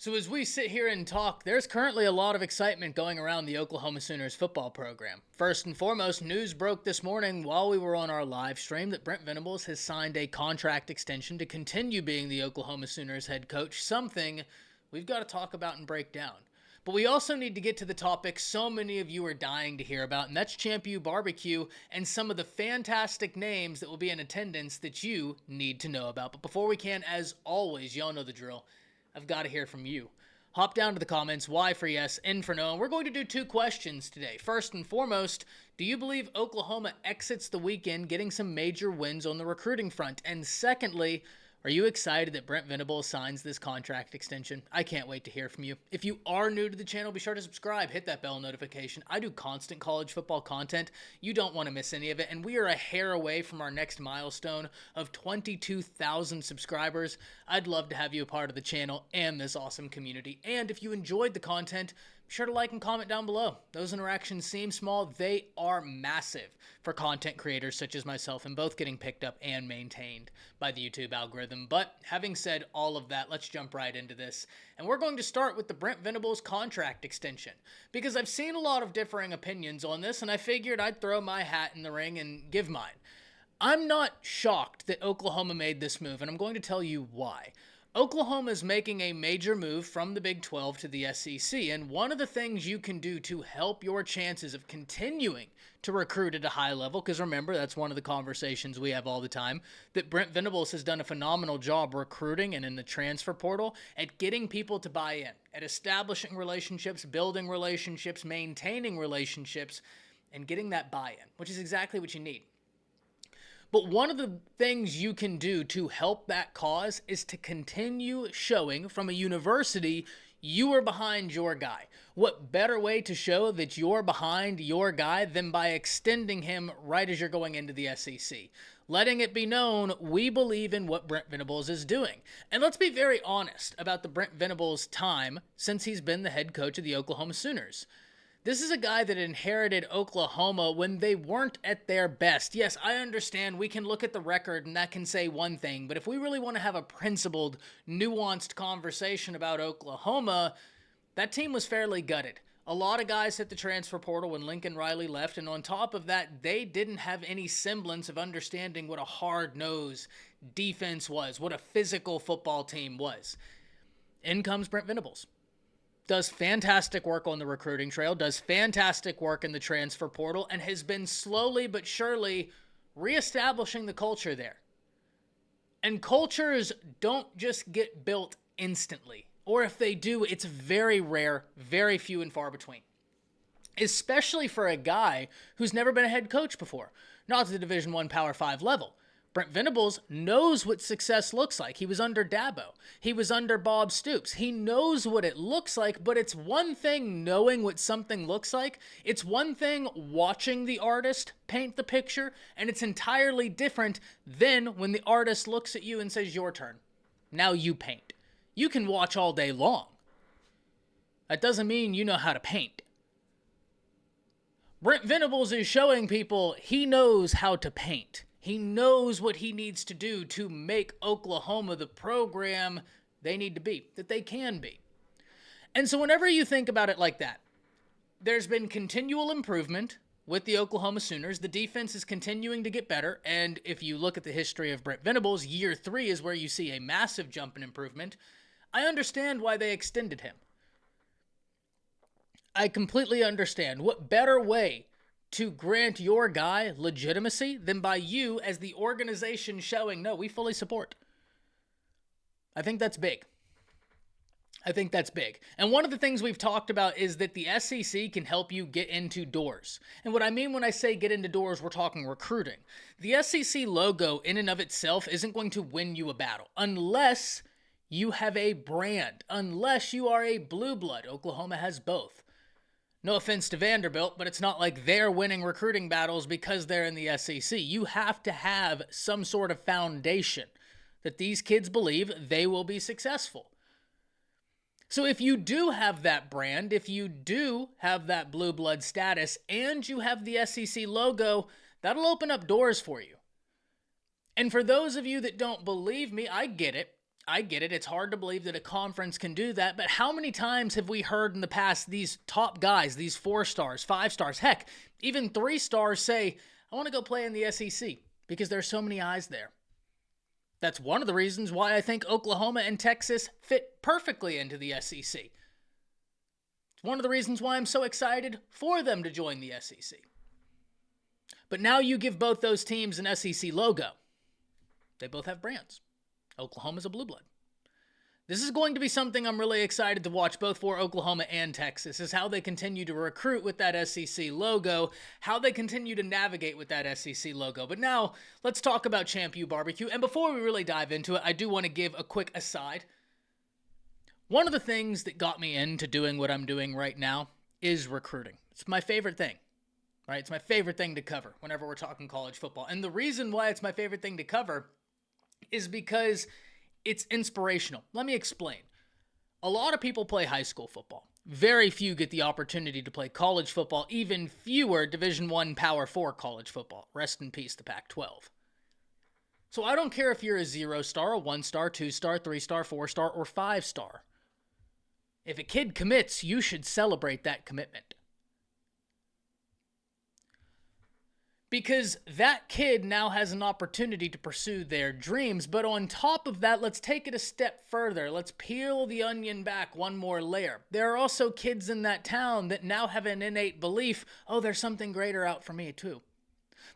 So as we sit here and talk, there's currently a lot of excitement going around the Oklahoma Sooners football program. First and foremost, news broke this morning while we were on our live stream that Brent Venables has signed a contract extension to continue being the Oklahoma Sooners head coach, something we've got to talk about and break down. But we also need to get to the topic so many of you are dying to hear about, and that's ChampU BBQ and some of the fantastic names that will be in attendance that you need to know about. But before we can, as always, y'all know the drill. I've got to hear from you. Hop down to the comments, Y for yes, N for no, and we're going to do two questions today. First and foremost, do you believe Oklahoma exits the weekend getting some major wins on the recruiting front? And secondly, are you excited that Brent Venables signs this contract extension? I can't wait to hear from you. If you are new to the channel, be sure to subscribe, hit that bell notification. I do constant college football content. You don't want to miss any of it, and we are a hair away from our next milestone of 22,000 subscribers. I'd love to have you a part of the channel and this awesome community. And if you enjoyed the content, be sure to like and comment down below. Those interactions seem small. They are massive for content creators such as myself, and both getting picked up and maintained by the YouTube algorithm. But having said all of that, let's jump right into this. And we're going to start with the Brent Venables contract extension, because I've seen a lot of differing opinions on this, and I figured I'd throw my hat in the ring and give mine. I'm not shocked that Oklahoma made this move, and I'm going to tell you why. Oklahoma is making a major move from the Big 12 to the SEC, and one of the things you can do to help your chances of continuing to recruit at a high level, because remember, that's one of the conversations we have all the time, that Brent Venables has done a phenomenal job recruiting and in the transfer portal at getting people to buy in, at establishing relationships, building relationships, maintaining relationships, and getting that buy-in, which is exactly what you need. But one of the things you can do to help that cause is to continue showing from a university you are behind your guy. What better way to show that you're behind your guy than by extending him right as you're going into the SEC? Letting it be known we believe in what Brent Venables is doing. And let's be very honest about the Brent Venables time since he's been the head coach of the Oklahoma Sooners. This is a guy that inherited Oklahoma when they weren't at their best. Yes, I understand we can look at the record and that can say one thing, but if we really want to have a principled, nuanced conversation about Oklahoma, that team was fairly gutted. A lot of guys hit the transfer portal when Lincoln Riley left, and on top of that, they didn't have any semblance of understanding what a hard-nosed defense was, what a physical football team was. In comes Brent Venables. Does fantastic work on the recruiting trail, does fantastic work in the transfer portal, and has been slowly but surely reestablishing the culture there. And cultures don't just get built instantly. Or if they do, it's very rare, very few and far between. Especially for a guy who's never been a head coach before, not to the Division I Power 5 level. Brent Venables knows what success looks like. He was under Dabo. He was under Bob Stoops. He knows what it looks like, but it's one thing knowing what something looks like. It's one thing watching the artist paint the picture, and it's entirely different than when the artist looks at you and says, your turn. Now you paint. You can watch all day long. That doesn't mean you know how to paint. Brent Venables is showing people he knows how to paint. He knows what he needs to do to make Oklahoma the program they need to be, that they can be. And so whenever you think about it like that, there's been continual improvement with the Oklahoma Sooners. The defense is continuing to get better, and if you look at the history of Brent Venables, year 3 is where you see a massive jump in improvement. I understand why they extended him. I completely understand. What better way to grant your guy legitimacy than by you as the organization showing, no, we fully support. I think that's big. I think that's big. And one of the things we've talked about is that the SEC can help you get into doors. And what I mean when I say get into doors, we're talking recruiting. The SEC logo in and of itself isn't going to win you a battle unless you have a brand, unless you are a blue blood. Oklahoma has both. No offense to Vanderbilt, but it's not like they're winning recruiting battles because they're in the SEC. You have to have some sort of foundation that these kids believe they will be successful. So if you do have that brand, if you do have that blue blood status, and you have the SEC logo, that'll open up doors for you. And for those of you that don't believe me, I get it. I get it. It's hard to believe that a conference can do that, but how many times have we heard in the past these top guys, these 4 stars, 5 stars, heck, even 3 stars say, I want to go play in the SEC because there's so many eyes there. That's one of the reasons why I think Oklahoma and Texas fit perfectly into the SEC. It's one of the reasons why I'm so excited for them to join the SEC. But now you give both those teams an SEC logo. They both have brands. Oklahoma's a blue blood. This is going to be something I'm really excited to watch both for Oklahoma and Texas, is how they continue to recruit with that SEC logo, how they continue to navigate with that SEC logo. But now, let's talk about ChampU BBQ. And before we really dive into it, I do want to give a quick aside. One of the things that got me into doing what I'm doing right now is recruiting. It's my favorite thing, right? It's my favorite thing to cover whenever we're talking college football. And the reason why it's my favorite thing to cover is because it's inspirational. Let me explain. A lot of people play high school football. Very few get the opportunity to play college football, even fewer Division I Power 4 college football. Rest in peace, the Pac-12. So I don't care if you're a 0-star, a 1-star, 2-star, 3-star, 4-star, or 5-star. If a kid commits, you should celebrate that commitment. Because that kid now has an opportunity to pursue their dreams. But on top of that, let's take it a step further. Let's peel the onion back one more layer. There are also kids in that town that now have an innate belief, oh, there's something greater out for me too.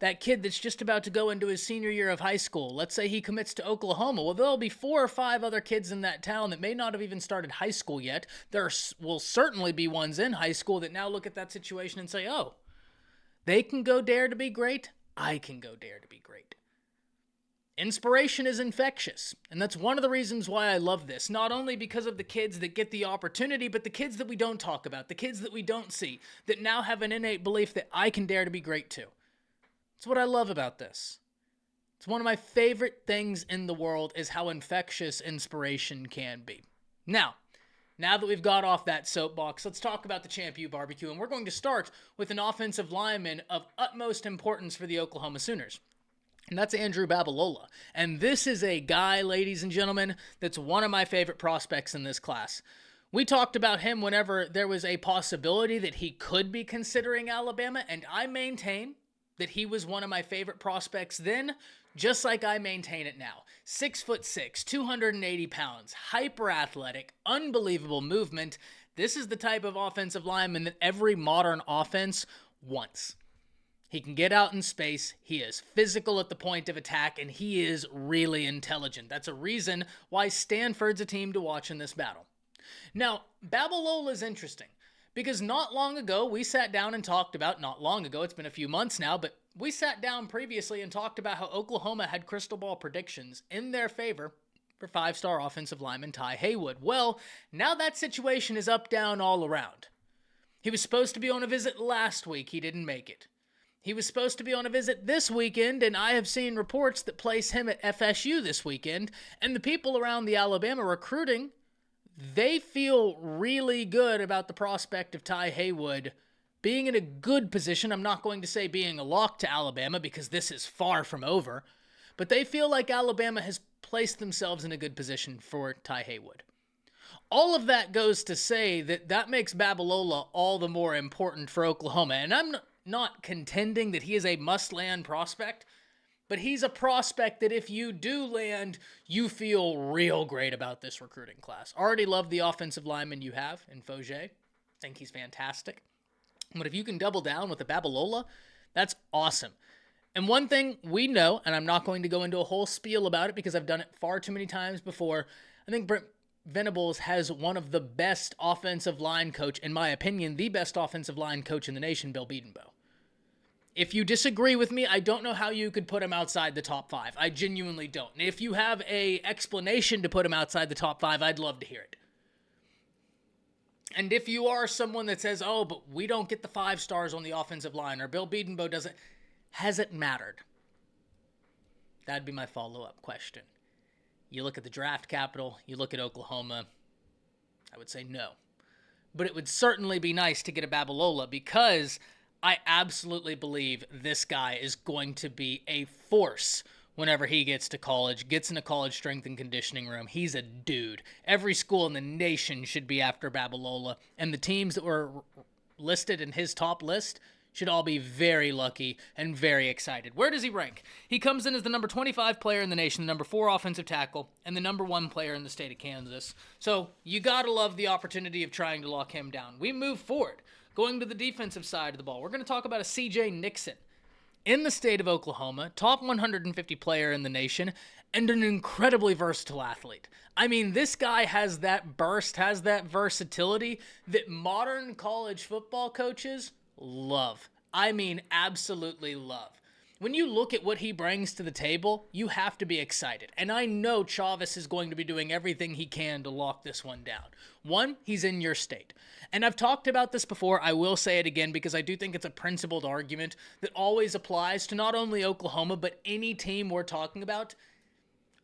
That kid that's just about to go into his senior year of high school, let's say he commits to Oklahoma. Well, there'll be 4 or 5 other kids in that town that may not have even started high school yet. There will certainly be ones in high school that now look at that situation and say, oh, they can go dare to be great. I can go dare to be great. Inspiration is infectious, and that's one of the reasons why I love this. Not only because of the kids that get the opportunity, but the kids that we don't talk about, the kids that we don't see, that now have an innate belief that I can dare to be great too. That's what I love about this. It's one of my favorite things in the world is how infectious inspiration can be. Now that we've got off that soapbox, let's talk about the ChampU BBQ, and we're going to start with an offensive lineman of utmost importance for the Oklahoma Sooners, and that's Andrew Babalola. And this is a guy, ladies and gentlemen, that's one of my favorite prospects in this class. We talked about him whenever there was a possibility that he could be considering Alabama, and I maintain that he was one of my favorite prospects then, just like I maintain it now. 6'6", 280 pounds, hyper athletic, unbelievable movement. This is the type of offensive lineman that every modern offense wants. He can get out in space, he is physical at the point of attack, and he is really intelligent. That's a reason why Stanford's a team to watch in this battle. Now, Babalola is interesting, because not long ago, we sat down and talked about, not long ago, it's been a few months now, but we sat down previously and talked about how Oklahoma had crystal ball predictions in their favor for 5-star offensive lineman Ty Haywood. Well, now that situation is up, down, all around. He was supposed to be on a visit last week. He didn't make it. He was supposed to be on a visit this weekend, and I have seen reports that place him at FSU this weekend, and the people around the Alabama recruiting, they feel really good about the prospect of Ty Haywood being in a good position. I'm not going to say being a lock to Alabama because this is far from over, but they feel like Alabama has placed themselves in a good position for Ty Haywood. All of that goes to say that makes Babalola all the more important for Oklahoma, and I'm not contending that he is a must-land prospect, but he's a prospect that if you do land, you feel real great about this recruiting class. Already love the offensive lineman you have in Foger. Think he's fantastic. But if you can double down with a Babalola, that's awesome. And one thing we know, and I'm not going to go into a whole spiel about it because I've done it far too many times before, I think Brent Venables has one of the best offensive line coach, in my opinion, the best offensive line coach in the nation, Bill Bedenbaugh. If you disagree with me, I don't know how you could put him outside the top 5. I genuinely don't. And if you have an explanation to put him outside the top 5, I'd love to hear it. And if you are someone that says, oh, but we don't get the 5 stars on the offensive line, or Bill Bedenbaugh doesn't, has it mattered? That'd be my follow-up question. You look at the draft capital, you look at Oklahoma, I would say no. But it would certainly be nice to get a Babalola because I absolutely believe this guy is going to be a force whenever he gets to college, gets in a college strength and conditioning room. He's a dude. Every school in the nation should be after Babalola, and the teams that were listed in his top list should all be very lucky and very excited. Where does he rank? He comes in as the number 25 player in the nation, the number 4 offensive tackle, and the number 1 player in the state of Kansas. So you gotta love the opportunity of trying to lock him down. We move forward. Going to the defensive side of the ball, we're going to talk about a C.J. Nixon in the state of Oklahoma, top 150 player in the nation, and an incredibly versatile athlete. I mean, this guy has that burst, has that versatility that modern college football coaches love. I mean, absolutely love. When you look at what he brings to the table, you have to be excited. And I know Chavez is going to be doing everything he can to lock this one down. One, he's in your state. And I've talked about this before. I will say it again because I do think it's a principled argument that always applies to not only Oklahoma, but any team we're talking about.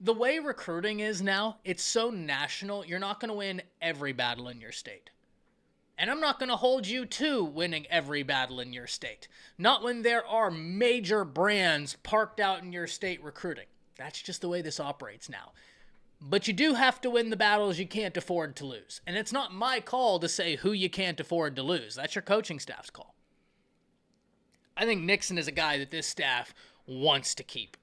The way recruiting is now, it's so national, you're not going to win every battle in your state. And I'm not going to hold you to winning every battle in your state. Not when there are major brands parked out in your state recruiting. That's just the way this operates now. But you do have to win the battles you can't afford to lose. And it's not my call to say who you can't afford to lose. That's your coaching staff's call. I think Nixon is a guy that this staff wants to keep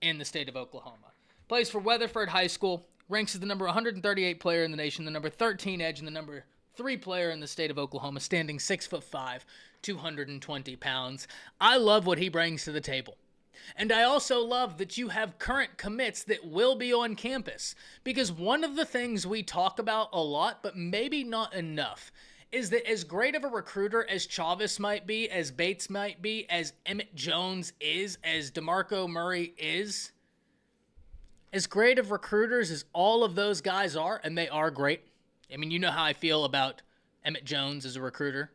in the state of Oklahoma. Plays for Weatherford High School. Ranks as the number 138 player in the nation, the number 13 edge, and the number 3 player in the state of Oklahoma, standing 6'5", 220 pounds. I love what he brings to the table. And I also love that you have current commits that will be on campus. Because one of the things we talk about a lot, but maybe not enough, is that as great of a recruiter as Chavez might be, as Bates might be, as Emmett Jones is, as DeMarco Murray is, as great of recruiters as all of those guys are, and they are great. I mean, you know how I feel about Emmett Jones as a recruiter.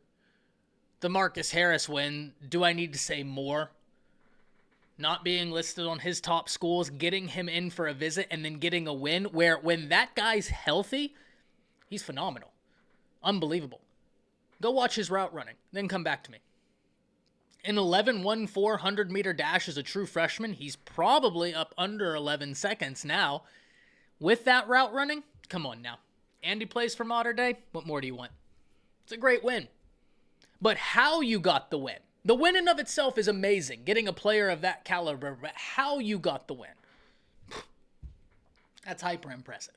The Marcus Harris win, do I need to say more? Not being listed on his top schools, getting him in for a visit, and then getting a win, where when that guy's healthy, he's phenomenal. Unbelievable. Go watch his route running, then come back to me. An 11.14 100-meter dash as a true freshman. He's probably up under 11 seconds now. With that route running, come on now. And he plays for Mater Dei. What more do you want? It's a great win. But how you got the win. The win in of itself is amazing, getting a player of that caliber, but how you got the win. That's hyper impressive.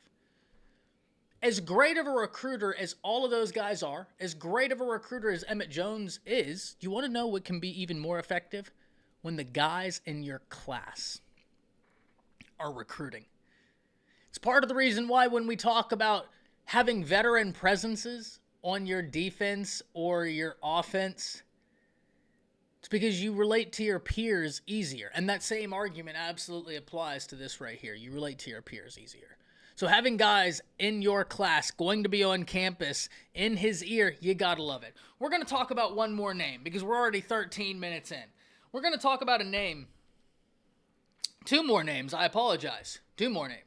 As great of a recruiter as all of those guys are, as great of a recruiter as Emmett Jones is, do you want to know what can be even more effective? When the guys in your class are recruiting. It's part of the reason why when we talk about having veteran presences on your defense or your offense, it's because you relate to your peers easier. And that same argument absolutely applies to this right here. You relate to your peers easier. So having guys in your class going to be on campus in his ear, you gotta love it. We're going to talk about one more name because we're already 13 minutes in. We're going to talk about a name. 2 more names. I apologize. 2 more names.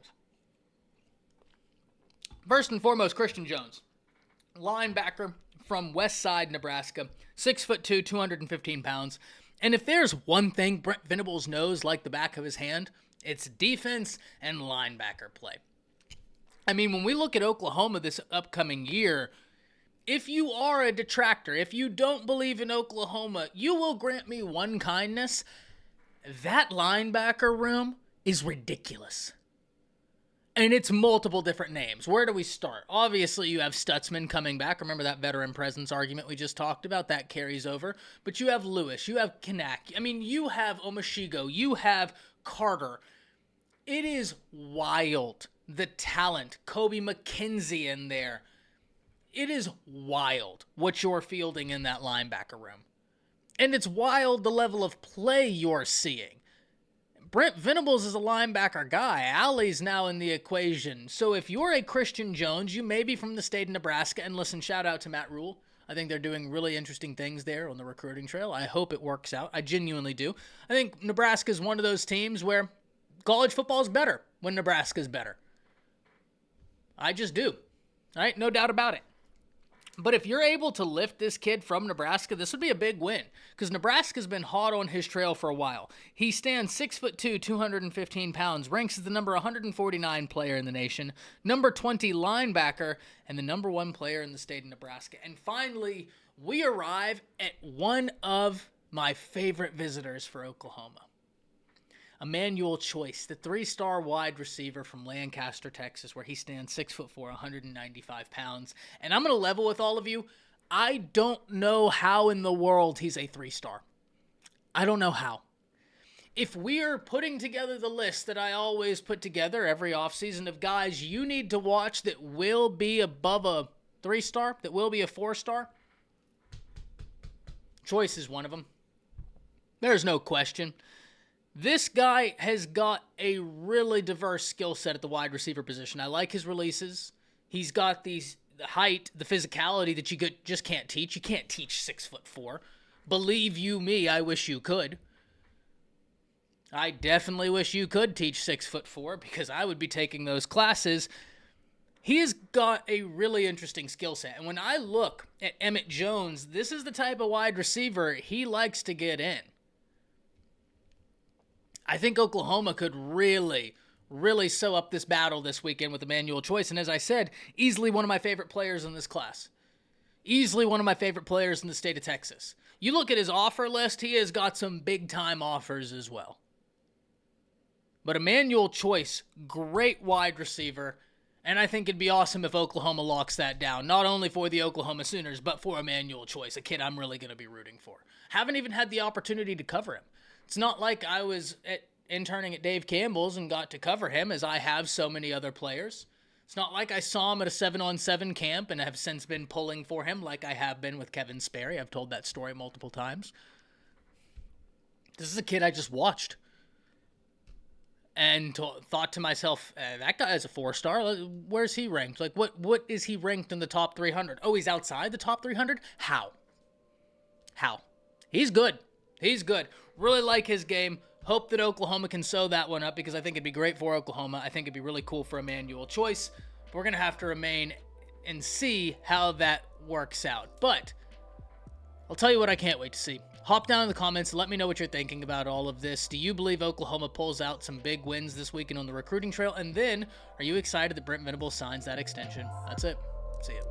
First and foremost, Christian Jones. Linebacker from West Side, Nebraska. 6'2", 215 pounds. And if there's one thing Brent Venables knows like the back of his hand, it's defense and linebacker play. I mean, when we look at Oklahoma this upcoming year, if you are a detractor, if you don't believe in Oklahoma, you will grant me one kindness. That linebacker room is ridiculous. And it's multiple different names. Where do we start? Obviously, you have Stutzman coming back. Remember that veteran presence argument we just talked about? That carries over. But you have Lewis. You have Kanak. I mean, you have Omashigo. You have Carter. It is wild. The talent. Kobe McKenzie in there. It is wild what you're fielding in that linebacker room. And it's wild the level of play you're seeing. Brent Venables is a linebacker guy. Alley's now in the equation. So if you're a Christian Jones, you may be from the state of Nebraska. And listen, shout out to Matt Rule. I think they're doing really interesting things there on the recruiting trail. I hope it works out. I genuinely do. I think Nebraska is one of those teams where college football is better when Nebraska's better. I just do. All right? No doubt about it. But if you're able to lift this kid from Nebraska, this would be a big win because Nebraska's been hot on his trail for a while. He stands 6'2", 215 pounds, ranks as the number 149 player in the nation, number 20 linebacker, and the number 1 player in the state of Nebraska. And finally, we arrive at one of my favorite visitors for Oklahoma. Emmanuel Choice, the 3-star wide receiver from Lancaster, Texas, where he stands 6'4", 195 pounds. And I'm going to level with all of you. I don't know how in the world he's a 3-star. I don't know how. If we are putting together the list that I always put together every offseason of guys you need to watch that will be above a 3-star, that will be a 4-star, Choice is one of them. There's no question. This guy has got a really diverse skill set at the wide receiver position. I like his releases. He's got the height, the physicality that you just can't teach. You can't teach 6'4". Believe you me, I wish you could. I definitely wish you could teach 6'4" because I would be taking those classes. He has got a really interesting skill set. And when I look at Emmett Jones, this is the type of wide receiver he likes to get in. I think Oklahoma could really sew up this battle this weekend with Emmanuel Choice. And as I said, easily one of my favorite players in this class. Easily one of my favorite players in the state of Texas. You look at his offer list, he has got some big-time offers as well. But Emmanuel Choice, great wide receiver. And I think it'd be awesome if Oklahoma locks that down. Not only for the Oklahoma Sooners, but for Emmanuel Choice, a kid I'm really going to be rooting for. Haven't even had the opportunity to cover him. It's not like I was interning at Dave Campbell's and got to cover him as I have so many other players. It's not like I saw him at a 7-on-7 camp and have since been pulling for him like I have been with Kevin Sperry. I've told that story multiple times. This is a kid I just watched and thought to myself, that guy is a 4-star. Where's he ranked? Like, what is he ranked in the top 300? Oh, he's outside the top 300? How? He's good. He's good. Really like his game. Hope that Oklahoma can sew that one up because I think it'd be great for Oklahoma. I think it'd be really cool for Emmanuel Choice. But we're going to have to remain and see how that works out. But I'll tell you what I can't wait to see. Hop down in the comments and let me know what you're thinking about all of this. Do you believe Oklahoma pulls out some big wins this weekend on the recruiting trail? And then, are you excited that Brent Venables signs that extension? That's it. See ya.